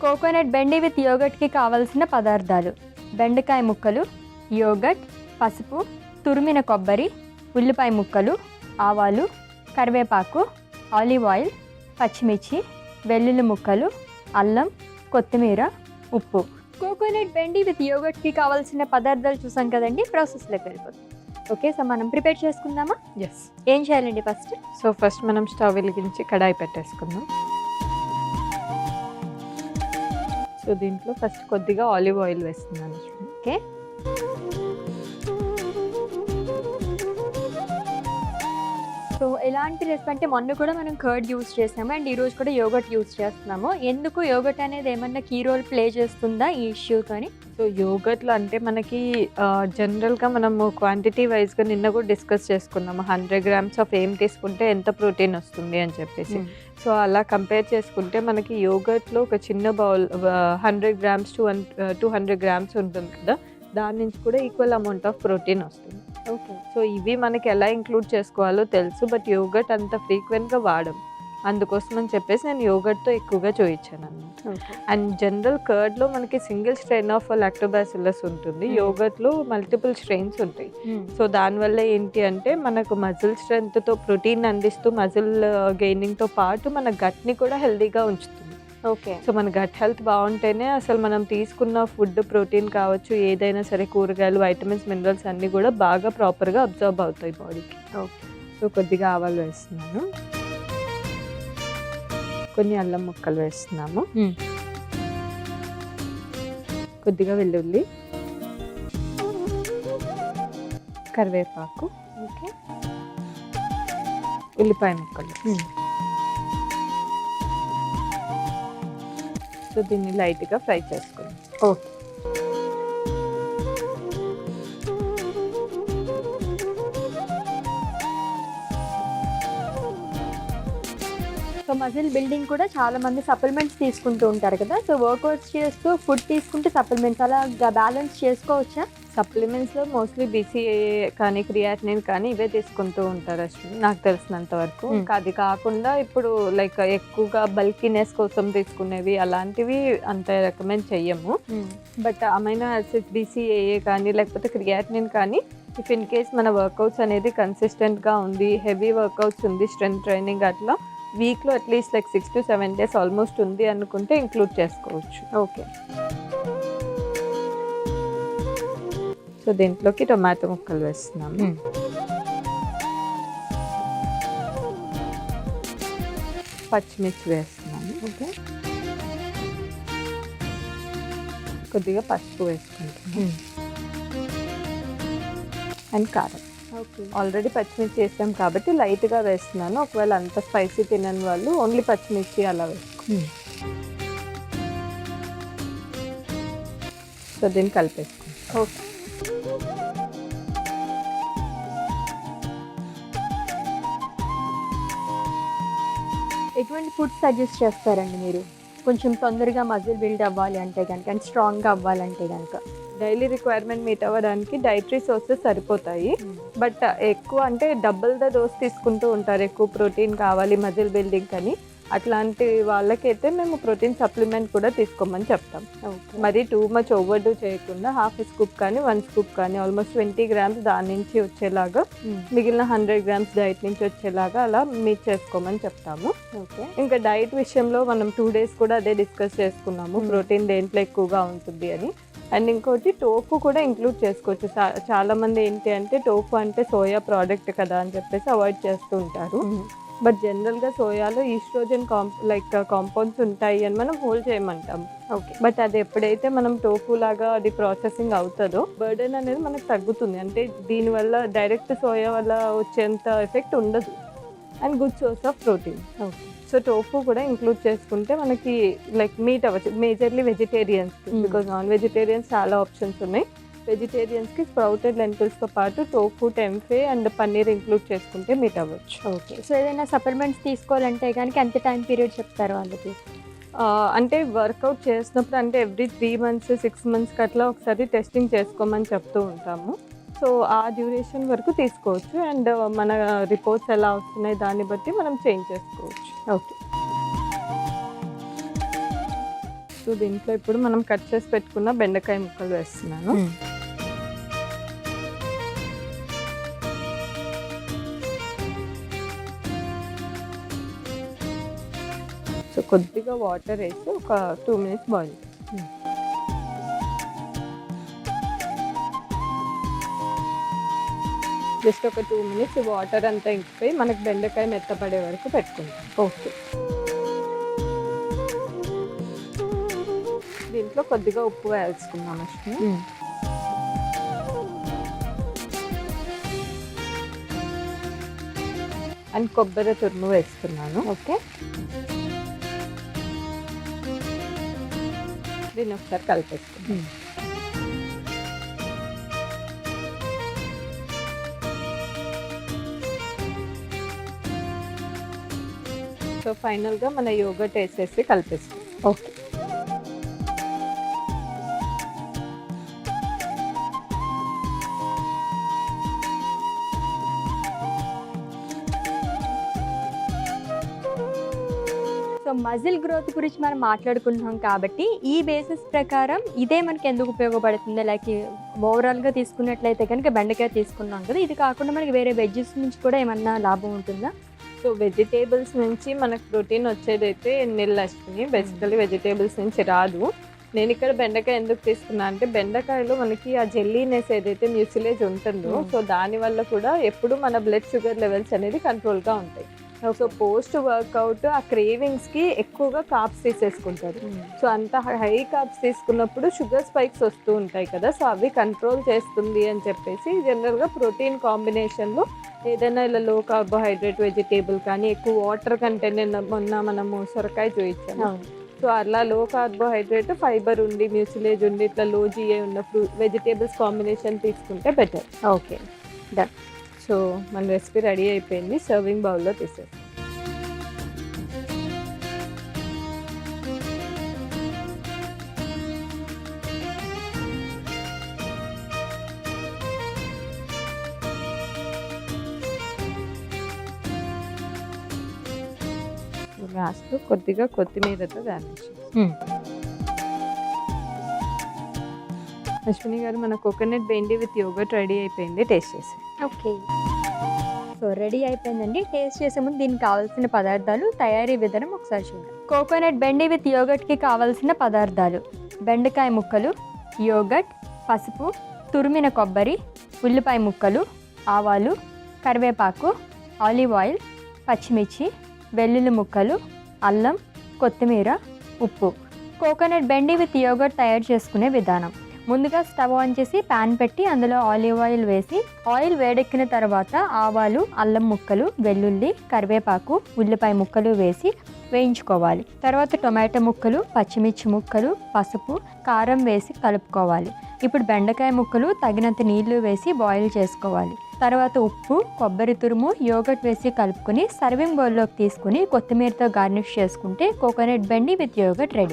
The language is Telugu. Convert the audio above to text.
కోకోనట్ బెండి విత్ యోగర్ట్కి కావలసిన పదార్థాలు: బెండకాయ ముక్కలు, యోగర్ట్, పసుపు, తురిమిన కొబ్బరి, ఉల్లిపాయ ముక్కలు, ఆవాలు, కరివేపాకు, ఆలివ్ ఆయిల్, పచ్చిమిర్చి, వెల్లుల్లి ముక్కలు, అల్లం, కొత్తిమీర, ఉప్పు. కోకోనట్ బెండి విత్ యోగర్ట్కి కావాల్సిన పదార్థాలు చూసాం కదండి. ప్రాసెస్లోకి వెళ్ళిపోతుంది. ఓకే, సో మనం ప్రిపేర్ చేసుకుందామా? ఎస్. ఏం చేయాలండి ఫస్ట్? సో ఫస్ట్ మనం స్టవ్ వెలిగించి కడాయి పెట్టేసుకుందాం. సో దీంట్లో ఫస్ట్ కొద్దిగా ఆలివ్ ఆయిల్ వేస్తున్నాను. ఓకే, సో ఎలాంటి రెసిపీ అంటే మొన్న కూడా మనం కర్డ్ యూస్ చేసాము అండ్ ఈరోజు కూడా యోగర్ట్ యూస్ చేస్తున్నాము. ఎందుకు యోగర్ట్ అనేది ఏమన్నా కీ రోల్ ప్లే చేస్తుందా ఈ ఇష్యూతోని? సో యోగర్ట్లో అంటే మనకి జనరల్గా మనము క్వాంటిటీ వైజ్గా నిన్న కూడా డిస్కస్ చేసుకున్నాము. 100 grams ఆఫ్ ఏం తీసుకుంటే ఎంత ప్రోటీన్ వస్తుంది అని చెప్పేసి. సో అలా కంపేర్ చేసుకుంటే మనకి యోగర్ట్లో ఒక చిన్న బౌల్ 100 grams to 200 grams ఉంటుంది కదా, దాని నుంచి కూడా ఈక్వల్ అమౌంట్ ఆఫ్ ప్రోటీన్ వస్తుంది. ఓకే, సో ఇవి మనకి ఎలా ఇంక్లూడ్ చేసుకోవాలో తెలుసు, బట్ యోగర్ట్ అంత ఫ్రీక్వెంట్గా వాడం. అందుకోసం అని చెప్పేసి నేను యోగర్ట్తో ఎక్కువగా చూపించాను అన్నమాట. అండ్ జనరల్ కర్డ్లో మనకి సింగిల్ స్ట్రెయిన్ ఆఫ్ లాక్టోబాసిల్లస్ ఉంటుంది, యోగర్ట్లో మల్టిపుల్ స్ట్రెయిన్స్ ఉంటాయి. సో దానివల్ల ఏంటి అంటే మనకు మజిల్ స్ట్రెంగ్త్తో ప్రోటీన్ అందిస్తూ మజిల్ గెయినింగ్తో పాటు మన గట్ని కూడా హెల్దీగా ఉంచుతుంది. ఓకే, సో మన గట్ హెల్త్ బాగుంటేనే అసలు మనం తీసుకున్న ఫుడ్ ప్రోటీన్ కావచ్చు, ఏదైనా సరే కూరగాయలు, వైటమిన్స్, మినరల్స్ అన్నీ కూడా బాగా ప్రాపర్గా అబ్జర్వ్ అవుతాయి బాడీకి. ఓకే, సో కొద్దిగా ఆవాలు వేస్తున్నాను, కొన్ని అల్లం ముక్కలు వేస్తున్నాము, కొద్దిగా వెల్లుల్లి, కరివేపాకు, ఓకే, ఉల్లిపాయ ముక్కలు. సో దీన్ని లైట్గా ఫ్రై చేసుకోండి. ఓకే. సో మజిల్ బిల్డింగ్ కూడా చాలా మంది సప్లిమెంట్స్ తీసుకుంటూ ఉంటారు కదా. సో వర్కౌట్స్ చేస్తూ ఫుడ్ తీసుకుంటే సప్లిమెంట్స్ అలా బ్యాలెన్స్ చేసుకోవచ్చా? సప్లిమెంట్స్లో మోస్ట్లీ BCAA కానీ క్రియాటినిన్ కానీ ఇవే తీసుకుంటూ ఉంటారు అసలు నాకు తెలిసినంత వరకు. అది కాకుండా ఇప్పుడు లైక్ ఎక్కువగా బల్కీనెస్ కోసం తీసుకునేవి అలాంటివి అంత రికమెండ్ చెయ్యము. బట్ అమైనో యాసిడ్స్ BCAA కానీ లేకపోతే క్రియాటినిన్ కానీ ఇఫ్ ఇన్ కేస్ మన వర్కౌట్స్ అనేది కన్సిస్టెంట్గా ఉంది, హెవీ వర్కౌట్స్ ఉంది, స్ట్రెంత్ ట్రైనింగ్ అట్లా వీక్లో at least like 6 to 7 days almost ఉంది అనుకుంటే ఇంక్లూడ్ చేసుకోవచ్చు. ఓకే, సో దీంట్లోకి టొమాటో ముక్కలు వేస్తున్నాము, పచ్చిమిర్చి వేస్తున్నాము, ఓకే, కొద్దిగా పసుపు వేసుకుంటున్నాము అండ్ కారం. ఓకే, ఆల్రెడీ పచ్చిమిర్చి వేసాం కాబట్టి లైట్గా వేస్తున్నాను. ఒకవేళ అంత స్పైసీ తినని వాళ్ళు ఓన్లీ పచ్చిమిర్చి అలా వేసుకో. సో దీన్ని కలిపేసుకుంటాం. ఓకే. ఎటువంటి ఫుడ్ సజెస్ట్ చేస్తారండి మీరు కొంచెం తొందరగా మజిల్ బిల్డ్ అవ్వాలి అంటే కనుక అండ్ స్ట్రాంగ్గా అవ్వాలంటే కనుక? డైలీ రిక్వైర్మెంట్ మీట్ అవ్వడానికి డైటరీ సోర్సెస్ సరిపోతాయి. బట్ ఎక్కువ అంటే డబుల్ ద డోస్ తీసుకుంటూ ఉంటారు, ఎక్కువ ప్రోటీన్ కావాలి మజిల్ బిల్డింగ్ అని. అట్లాంటి వాళ్ళకైతే మేము ప్రోటీన్ సప్లిమెంట్ కూడా తీసుకోమని చెప్తాం. మరి టూ మచ్ ఓవర్ డూ చేయకుండా హాఫ్ స్కూప్ కానీ 1 scoop కానీ ఆల్మోస్ట్ 20 grams దాని నుంచి వచ్చేలాగా, మిగిలిన 100 grams డైట్ నుంచి వచ్చేలాగా అలా మీట్ చేసుకోమని చెప్తాము. ఓకే, ఇంకా డైట్ విషయంలో మనం 2 days కూడా అదే డిస్కస్ చేసుకున్నాము, ప్రోటీన్ దేంట్లో ఎక్కువగా ఉంటుంది అని. అండ్ ఇంకోటి టోఫు కూడా ఇంక్లూడ్ చేసుకోవచ్చు. చాలా మంది ఏంటి అంటే టోఫు అంటే సోయా ప్రోడక్ట్ కదా అని చెప్పేసి అవాయిడ్ చేస్తూ ఉంటారు. బట్ జనరల్గా సోయాలో ఈస్ట్రోజన్ కాంపౌండ్స్ ఉంటాయి అని మనం హోల్డ్ చేయమంటాం. ఓకే, బట్ అది ఎప్పుడైతే మనం టోఫు లాగా అది ప్రాసెసింగ్ అవుతుందో బర్డెన్ అనేది మనకు తగ్గుతుంది. అంటే దీనివల్ల డైరెక్ట్ సోయా వల్ల వచ్చేంత ఎఫెక్ట్ ఉండదు and good source of protein. Okay, so tofu కూడా ఇంక్లూడ్ చేసుకుంటే మనకి లైక్ మీట్ అవ్వచ్చు. Majorly vegetarians, because non vegetarians చాలా ఆప్షన్స్ ఉన్నాయి. వెజిటేరియన్స్కి స్ప్రౌటెడ్ లెంటిల్స్తో పాటు టోఫు, టెంఫే అండ్ పన్నీర్ ఇంక్లూడ్ చేసుకుంటే మీట్ అవ్వచ్చు. ఓకే. సో ఏదైనా సప్లిమెంట్స్ తీసుకోవాలంటే కనుక ఎంత టైం పీరియడ్ చెప్తారు వాళ్ళకి? అంటే వర్కౌట్ చేసినప్పుడు అంటే ఎవ్రీ 3 months 6 monthsకి అట్లా ఒకసారి టెస్టింగ్ చేసుకోమని చెప్తూ ఉంటాము. సో ఆ డ్యూరేషన్ వరకు తీసుకోవచ్చు అండ్ మన రిపోర్ట్స్ ఎలా వస్తున్నాయి దాన్ని బట్టి మనం చేంజ్ చేసుకోవచ్చు. ఓకే. సో దీంట్లో ఇప్పుడు మనం కట్ చేసి పెట్టుకున్న బెండకాయ ముక్కలు వేస్తున్నాను. సో కొద్దిగా వాటర్ వేసి ఒక 2 minutes బాయిల్. జస్ట్ ఒక 2 minutes వాటర్ అంతా ఇంకిపోయి మనకు బెండకాయ మెత్తపడే వరకు పెట్టుకుంటాం. ఓకే. దీంట్లో కొద్దిగా ఉప్పు వేసుకుందాం అశ్విని. అండ్ కొబ్బరి తురుము వేస్తున్నాను. ఓకే. దీన్ని ఒకసారి కలిపేసుకుందాం. సో ఫైనల్గా మన యోగర్ట్ వేసేసి కలిపేస్తాం. ఓకే. సో మజిల్ గ్రోత్ గురించి మనం మాట్లాడుకుంటున్నాం కాబట్టి ఈ బేసిస్ ప్రకారం ఇదే మనకి ఎందుకు ఉపయోగపడుతుంది, లైక్ ఓవరాల్గా తీసుకున్నట్లయితే కనుక బెండకాయ తీసుకున్నాం కదా, ఇది కాకుండా మనకి వేరే వెజ్జెస్ నుంచి కూడా ఏమన్నా లాభం ఉంటుందా? సో వెజిటేబుల్స్ నుంచి మనకు ప్రోటీన్ వచ్చేదైతే ఎన్నెళ్ళు వస్తుంది, బేసికలీ వెజిటేబుల్స్ నుంచి రాదు. నేను ఇక్కడ బెండకాయ ఎందుకు తీసుకున్నా అంటే బెండకాయలో మనకి ఆ జెల్లీనెస్ ఏదైతే మ్యూసిలేజ్ ఉంటుందో సో దానివల్ల కూడా ఎప్పుడు మన బ్లడ్ షుగర్ లెవెల్స్ అనేది కంట్రోల్గా ఉంటాయి. సో పోస్ట్ వర్కౌట్ ఆ క్రేవింగ్స్కి ఎక్కువగా కార్బ్స్ తీసేసుకుంటారు. సో అంత హై కార్బ్స్ తీసుకున్నప్పుడు షుగర్ స్పైక్స్ వస్తూ ఉంటాయి కదా, సో అవి కంట్రోల్ చేస్తుంది అని చెప్పేసి జనరల్గా ప్రోటీన్ కాంబినేషన్లో ఏదైనా ఇలా లో కార్బోహైడ్రేట్ వెజిటేబుల్ కానీ ఎక్కువ వాటర్ కంటెంట్, మొన్న మనము సొరకాయ చూపించాము. సో అలా లో కార్బోహైడ్రేట్ ఫైబర్ ఉండి మ్యూసిలేజ్ ఉండి ఇట్లా లో జిఏ ఉన్న వెజిటేబుల్స్ కాంబినేషన్ తీసుకుంటే బెటర్. Okay, done. సో మన రెసిపీ రెడీ అయిపోయింది, సర్వింగ్ బౌల్లో తీసేస్తాం. లాస్ట్లో కొద్దిగా కొత్తిమీరతో గార్నిష్. అశ్విని గారు, మన కోకోనట్ బెండి విత్ యోగర్ట్ రెడీ అయిపోయింది, టేస్ట్ చేసి. ఓకే, సో రెడీ అయిపోయిందండి. టేస్ట్ చేసే ముందు దీనికి కావాల్సిన పదార్థాలు, తయారీ విధానం ఒకసారి చూడండి. కోకోనట్ బెండి విత్ యోగర్ట్కి కావాల్సిన పదార్థాలు: బెండకాయ ముక్కలు, యోగర్ట్, పసుపు, తురిమిన కొబ్బరి, ఉల్లిపాయ ముక్కలు, ఆవాలు, కరివేపాకు, ఆలివ్ ఆయిల్, పచ్చిమిర్చి, వెల్లుల్లి ముక్కలు, అల్లం, కొత్తిమీర, ఉప్పు. కోకోనట్ బెండి విత్ యోగర్ట్ తయారు చేసుకునే విధానం: ముందుగా స్టవ్ ఆన్ చేసి ప్యాన్ పెట్టి అందులో ఆలివ్ ఆయిల్ వేసి ఆయిల్ వేడెక్కిన తర్వాత ఆవాలు, అల్లం ముక్కలు, వెల్లుల్లి, కరివేపాకు, ఉల్లిపాయ ముక్కలు వేసి వేయించుకోవాలి. తర్వాత టొమాటో ముక్కలు, పచ్చిమిర్చి ముక్కలు, పసుపు, కారం వేసి కలుపుకోవాలి. ఇప్పుడు బెండకాయ ముక్కలు తగినంత నీళ్లు వేసి బాయిల్ చేసుకోవాలి. తర్వాత ఉప్పు, కొబ్బరి తురుము, యోగర్ట్ వేసి కలుపుకొని సర్వింగ్ బౌల్లోకి తీసుకుని కొత్తిమీరతో గార్నిష్ చేసుకుంటే కోకోనట్ బెండి విత్ యోగర్ట్ రెడీ.